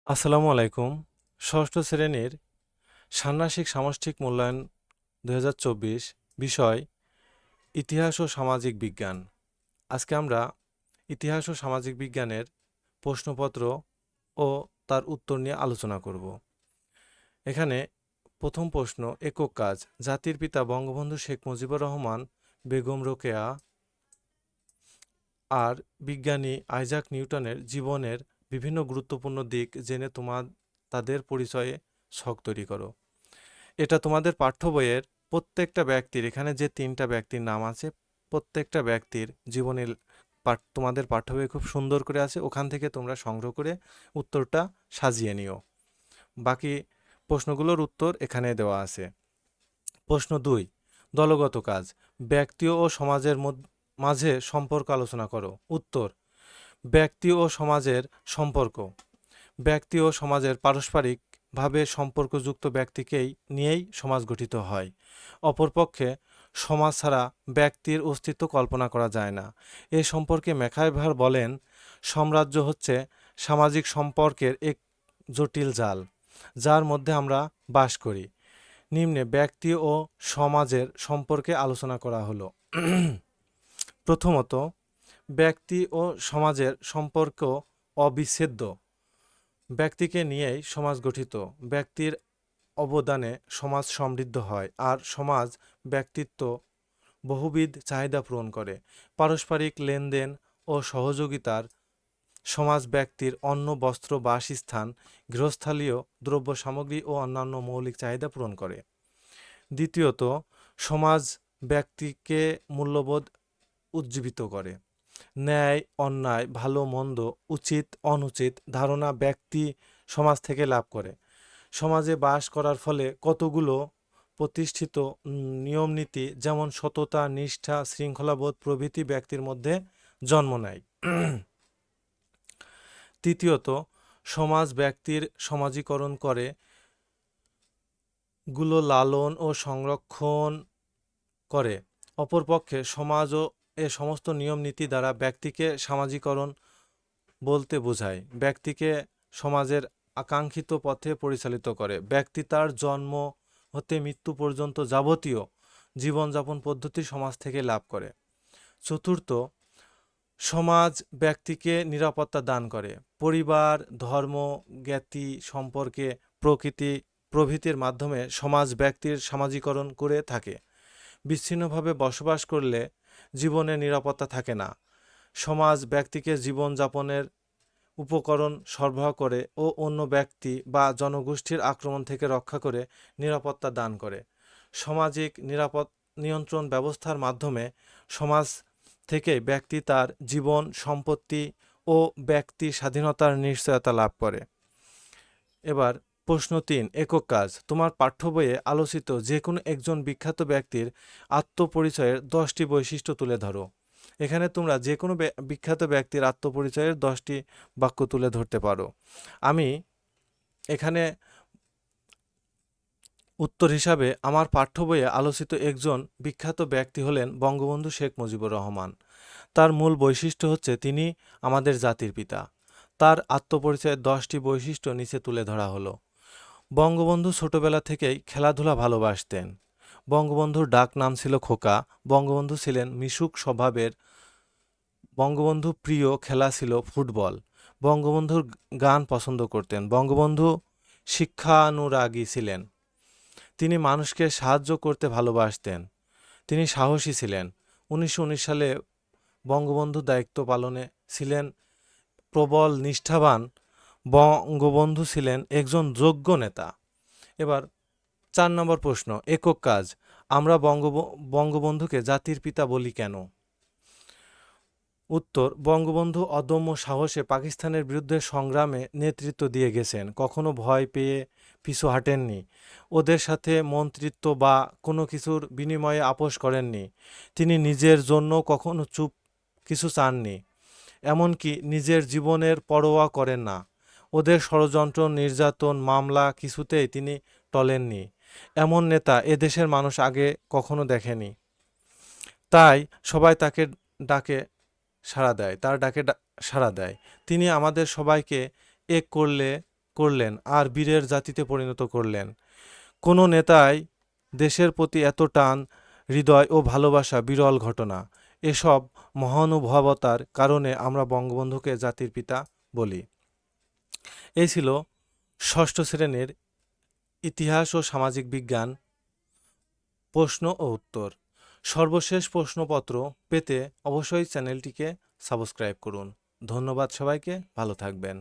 আসসালামু আলাইকুম। ষষ্ঠ শ্রেণীর ষান্মাসিক সামষ্টিক মূল্যায়ন ২০২৪ বিষয় ইতিহাস ও সামাজিক বিজ্ঞান। আজকে আমরা ইতিহাস ও সামাজিক বিজ্ঞানের প্রশ্নপত্র ও তার উত্তর নিয়ে আলোচনা করব। এখানে প্রথম প্রশ্ন, একক কাজ। জাতির পিতা বঙ্গবন্ধু শেখ মুজিবুর রহমান, বেগম রোকেয়া আর বিজ্ঞানী আইজাক নিউটনের জীবনের বিভিন্ন গুরুত্বপূর্ণ দিক জেনে তাদের পরিচয়ে ছক তৈরি করো। এটা তোমাদের পাঠ্য বইয়ের প্রত্যেকটা ব্যক্তির, এখানে যে ৩টা ব্যক্তির নাম আছে, প্রত্যেকটা ব্যক্তির জীবনের তোমাদের পাঠ্য বইয়ে খুব সুন্দর করে আছে। ওখান থেকে তোমরা সংগ্রহ করে উত্তরটা সাজিয়ে নিও। বাকি প্রশ্নগুলোর উত্তর এখানে দেওয়া আছে। প্রশ্ন ২, দলগত কাজ। ব্যক্তি ও সমাজের মাঝে সম্পর্ক আলোচনা করো। উত্তর: ব্যক্তি ও সমাজের সম্পর্ক। ব্যক্তি ও সমাজের পারস্পরিকভাবে সম্পর্কযুক্ত ব্যক্তিকেই নিয়েই সমাজ গঠিত হয়। অপরপক্ষে সমাজ ছাড়া ব্যক্তির অস্তিত্ব কল্পনা করা যায় না। এ সম্পর্কে ম্যাকহাইভার বলেন, সাম্রাজ্য হচ্ছে সামাজিক সম্পর্কের এক জটিল জাল, যার মধ্যে আমরা বাস করি। নিম্নে ব্যক্তি ও সমাজের সম্পর্কে আলোচনা করা হলো। প্রথমত, ব্যক্তি ও সমাজের সম্পর্ক অবিচ্ছেদ্য। ব্যক্তিকে নিয়েই সমাজ গঠিত। ব্যক্তির অবদানে সমাজ সমৃদ্ধ হয়, আর সমাজ ব্যক্তিত্ব বহুবিধ চাহিদা পূরণ করে। পারস্পরিক লেনদেন ও সহযোগিতার সমাজ ব্যক্তির অন্ন, বস্ত্র, বাসস্থান, গৃহস্থালীয় দ্রব্য সামগ্রী ও অন্যান্য মৌলিক চাহিদা পূরণ করে। দ্বিতীয়ত, সমাজ ব্যক্তিকে মূল্যবোধ উজ্জীবিত করে। ন্যায়, অন্যায়, ভালো মন্দ, উচিত অনুচিত ধারণা ব্যক্তি সমাজ থেকে লাভ করে। সমাজে বাস করার ফলে কতগুলো প্রতিষ্ঠিত নিয়মনীতি, যেমন সততা, নিষ্ঠা, শৃঙ্খলাবোধ প্রভৃতি ব্যক্তির মধ্যে জন্ম নেয়। তৃতীয়ত, সমাজ ব্যক্তির সমাজীকরণ করে, গুলো লালন ও সংরক্ষণ করে। অপরপক্ষে সমাজ ও এ সমস্ত নিয়ম নীতি দ্বারা ব্যক্তিকে সামাজিকরণ বলতে বোঝায়। ব্যক্তিকে সমাজের আকাঙ্ক্ষিত পথে পরিচালিত করে। ব্যক্তি তার জন্ম হতে মৃত্যু পর্যন্ত যাবতীয় জীবনযাপন পদ্ধতি সমাজ থেকে লাভ করে। চতুর্থ, সমাজ ব্যক্তিকে নিরাপত্তা দান করে। পরিবার, ধর্ম, জ্ঞাতি, সম্পর্কে, প্রকৃতি প্রভৃতির মাধ্যমে সমাজ ব্যক্তির সামাজিকরণ করে থাকে। বিচ্ছিন্নভাবে বসবাস করলে জীবনে নিরাপত্তা থাকে না। সমাজ ব্যক্তিকে জীবনযাপনের উপকরণ সরবরাহ করে ও অন্য ব্যক্তি বা জনগোষ্ঠীর আক্রমণ থেকে রক্ষা করে নিরাপত্তা দান করে। সামাজিক নিয়ন্ত্রণ ব্যবস্থার মাধ্যমে সমাজ থেকে ব্যক্তি তার জীবন, সম্পত্তি ও ব্যক্তি স্বাধীনতার নিশ্চয়তা লাভ করে। এবার প্রশ্ন ৩, একক কাজ। তোমার পাঠ্য বইয়ে আলোচিত যে কোনো একজন বিখ্যাত ব্যক্তির আত্মপরিচয়ের 10টি বৈশিষ্ট্য তুলে ধরো। এখানে তোমরা যে কোনো বিখ্যাত ব্যক্তির আত্মপরিচয়ের 10টি বাক্য তুলে ধরতে পারো। আমি এখানে উত্তর হিসাবে আমার পাঠ্য বইয়ে আলোচিত একজন বিখ্যাত ব্যক্তি হলেন বঙ্গবন্ধু শেখ মুজিবুর রহমান। তার মূল বৈশিষ্ট্য হচ্ছে তিনি আমাদের জাতির পিতা। তার আত্মপরিচয়ের 10টি বৈশিষ্ট্য নিচে তুলে ধরা হলো। বঙ্গবন্ধু ছোটবেলা থেকেই খেলাধুলা ভালোবাসতেন। বঙ্গবন্ধুর ডাক নাম ছিল খোকা। বঙ্গবন্ধু ছিলেন মিশুক স্বভাবের। বঙ্গবন্ধু প্রিয় খেলা ছিল ফুটবল। বঙ্গবন্ধুর গান পছন্দ করতেন। বঙ্গবন্ধু শিক্ষানুরাগী ছিলেন। তিনি মানুষকে সাহায্য করতে ভালোবাসতেন। তিনি সাহসী ছিলেন। 1919 সালে বঙ্গবন্ধু দায়িত্ব পালনে ছিলেন প্রবল নিষ্ঠাবান। বঙ্গবন্ধু ছিলেন একজন যোগ্য নেতা। এবার 4 নম্বর প্রশ্ন, একক কাজ। আমরা বঙ্গবন্ধুকে জাতির পিতা বলি কেন? উত্তর: বঙ্গবন্ধু অদম্য সাহসে পাকিস্তানের বিরুদ্ধে সংগ্রামে নেতৃত্ব দিয়ে গেছেন। কখনো ভয় পেয়ে পিছু হাঁটেননি। ওদের সাথে মন্ত্রিত্ব বা কোনো কিছুর বিনিময়ে আপোষ করেননি। তিনি নিজের জন্য কখনো চুপ কিছু চাননি, এমনকি নিজের জীবনের পরোয়া করেন না। ওদের ষড়যন্ত্র, নির্যাতন, মামলা কিছুতেই তিনি টলেননি। এমন নেতা এদেশের মানুষ আগে কখনো দেখেনি। তাই সবাই তাকে ডাকে সাড়া দেয়, তার ডাকে সাড়া দেয়। তিনি আমাদের সবাইকে এক করলে করলেন আর বীরের জাতিতে পরিণত করলেন। কোনো নেতাই দেশের প্রতি এত টান, হৃদয় ও ভালোবাসা বিরল ঘটনা। এসব মহানুভবতার কারণে আমরা বঙ্গবন্ধুকে জাতির পিতা বলি। এই ছিল ষষ্ঠ শ্রেণীর ইতিহাস ও সামাজিক বিজ্ঞান প্রশ্ন ও উত্তর। সর্বশেষ প্রশ্নপত্র পেতে অবশ্যই চ্যানেলটিকে সাবস্ক্রাইব করুন। ধন্যবাদ সবাইকে, ভালো থাকবেন।